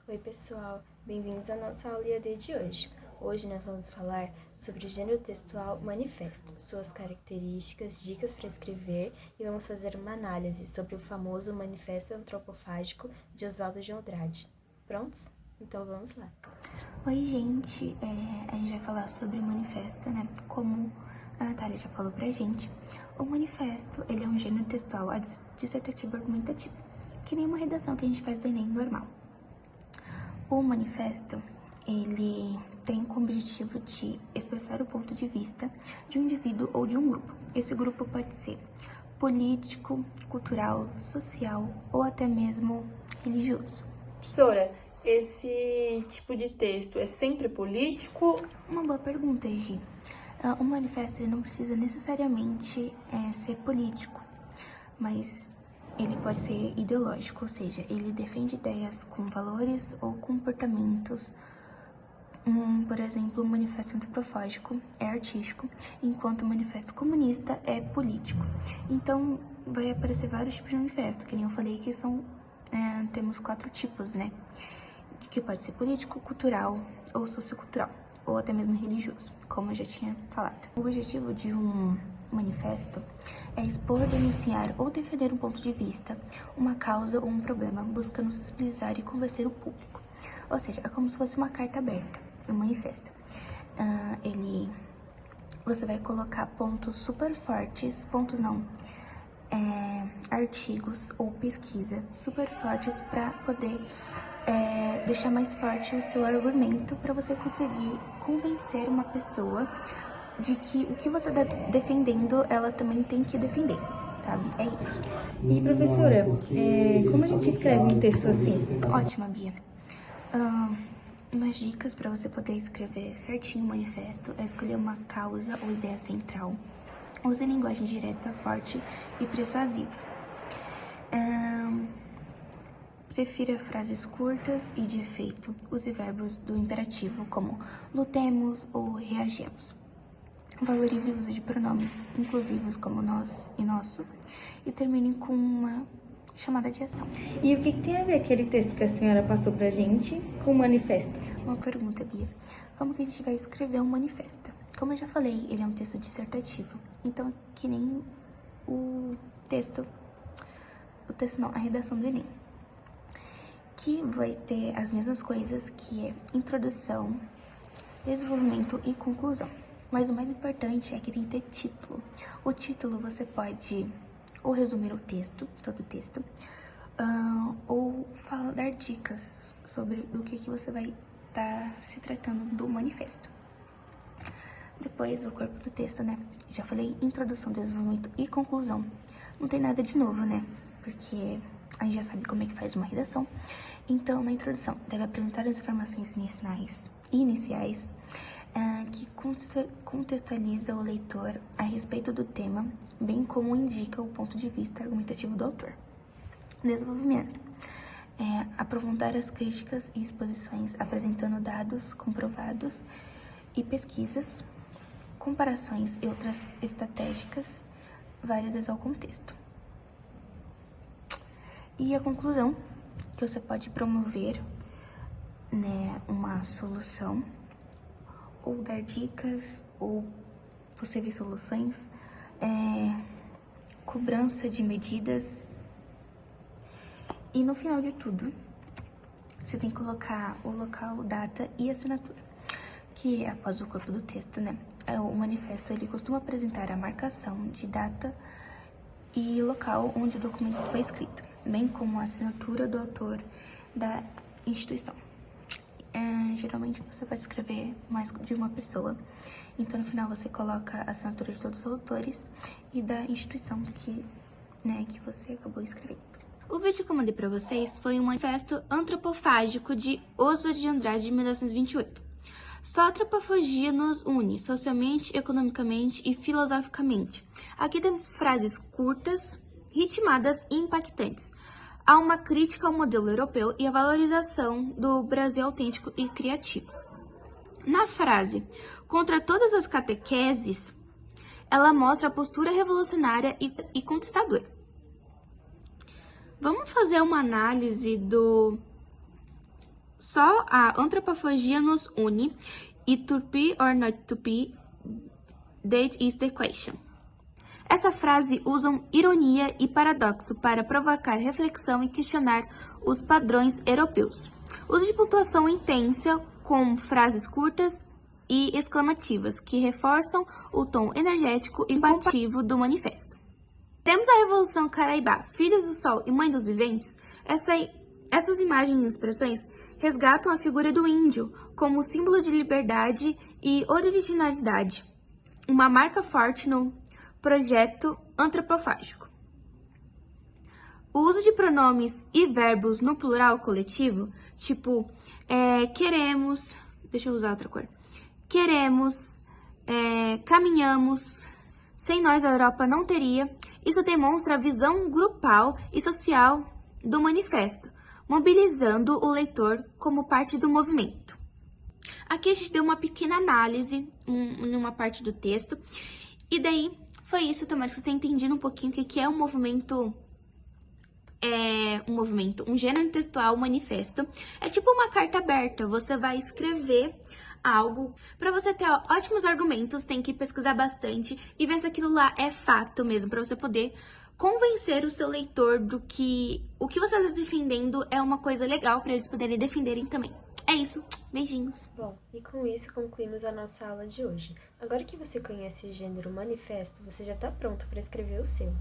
Oi pessoal, bem-vindos à nossa aula EAD de hoje. Hoje nós vamos falar sobre o gênero textual manifesto, suas características, dicas para escrever e vamos fazer uma análise sobre o famoso Manifesto Antropofágico de Oswaldo de Andrade. Prontos? Então vamos lá. Oi gente, a gente vai falar sobre o manifesto, né? Como a Natália já falou pra gente, o manifesto, ele é um gênero textual dissertativo argumentativo, que nem uma redação que a gente faz do Enem normal. O manifesto, ele tem como objetivo de expressar o ponto de vista de um indivíduo ou de um grupo. Esse grupo pode ser político, cultural, social ou até mesmo religioso. Professora, esse tipo de texto é sempre político? Uma boa pergunta, Gi. O manifesto ele não precisa necessariamente ser político, mas ele pode ser ideológico, ou seja, ele defende ideias com valores ou comportamentos. Por exemplo, o manifesto antropofágico é artístico, enquanto o manifesto comunista é político. Então, vai aparecer vários tipos de manifesto, que nem eu falei que temos 4 tipos, né? Que pode ser político, cultural ou sociocultural, ou até mesmo religioso, como eu já tinha falado. O objetivo de um manifesto é expor, denunciar ou defender um ponto de vista, uma causa ou um problema, buscando sensibilizar e convencer o público. Ou seja, é como se fosse uma carta aberta, um manifesto. Você vai colocar pontos super fortes, artigos ou pesquisa super fortes para poder deixar mais forte o seu argumento, para você conseguir convencer uma pessoa de que o que você está defendendo, ela também tem que defender, sabe? É isso. E professora, como a gente escreve um texto assim? Ótima, Bia. Umas dicas para você poder escrever certinho o manifesto é escolher uma causa ou ideia central. Use linguagem direta, forte e persuasiva. Prefira frases curtas e de efeito. Use verbos do imperativo como lutemos ou reagimos. Valorize o uso de pronomes inclusivos como nós e nosso. E termine com uma chamada de ação. E o que tem a ver aquele texto que a senhora passou pra gente com o manifesto? Uma pergunta, Bia. Como que a gente vai escrever um manifesto? Como eu já falei, ele é um texto dissertativo. Então, que nem a redação do Enem. Que vai ter as mesmas coisas, que é introdução, desenvolvimento e conclusão. Mas o mais importante é que tem que ter título. O título você pode ou resumir o texto, todo o texto, ou dar dicas sobre o que você vai estar se tratando do manifesto. Depois, o corpo do texto, né? Já falei introdução, desenvolvimento e conclusão. Não tem nada de novo, né? Porque a gente já sabe como é que faz uma redação. Então, na introdução, deve apresentar as informações iniciais que contextualiza o leitor a respeito do tema, bem como indica o ponto de vista argumentativo do autor. Desenvolvimento. Aprofundar as críticas e exposições, apresentando dados comprovados e pesquisas, comparações e outras estratégicas válidas ao contexto. E a conclusão, que você pode promover, né, uma solução, ou dar dicas, ou possíveis soluções, cobrança de medidas. E no final de tudo, você tem que colocar o local, data e assinatura, que é após o corpo do texto, né? O manifesto, ele costuma apresentar a marcação de data e local onde o documento foi escrito, bem como a assinatura do autor da instituição. Geralmente você pode escrever mais de uma pessoa, então no final você coloca a assinatura de todos os autores e da instituição que você acabou escrevendo. O vídeo que eu mandei pra vocês foi um manifesto antropofágico de Oswald de Andrade, de 1928. Só a antropofagia nos une, socialmente, economicamente e filosoficamente. Aqui temos frases curtas, ritmadas e impactantes. Há uma crítica ao modelo europeu e a valorização do Brasil autêntico e criativo. Na frase, contra todas as catequeses, ela mostra a postura revolucionária e contestadora. Vamos fazer uma análise Só a antropofagia nos une e to be or not to be, that is the question. Essa frase usa ironia e paradoxo para provocar reflexão e questionar os padrões europeus. Uso de pontuação intensa com frases curtas e exclamativas que reforçam o tom energético e combativo do manifesto. Temos a Revolução Caraibá, Filhos do Sol e Mãe dos Viventes. Essas imagens e expressões resgatam a figura do índio como símbolo de liberdade e originalidade, uma marca forte no projeto antropofágico. O uso de pronomes e verbos no plural coletivo, tipo queremos, deixa eu usar outra cor, queremos, caminhamos, sem nós a Europa não teria, isso demonstra a visão grupal e social do manifesto, mobilizando o leitor como parte do movimento. Aqui a gente deu uma pequena análise em uma parte do texto, e daí foi isso. Tomara que você tenha entendido um pouquinho o que é um movimento, um gênero textual, manifesto. É tipo uma carta aberta, você vai escrever algo. Para você ter ótimos argumentos, tem que pesquisar bastante e ver se aquilo lá é fato mesmo, para você poder convencer o seu leitor do que o que você está defendendo é uma coisa legal para eles poderem defenderem também. É isso. Beijinhos. Bom, e com isso concluímos a nossa aula de hoje. Agora que você conhece o gênero manifesto, você já está pronto para escrever o seu.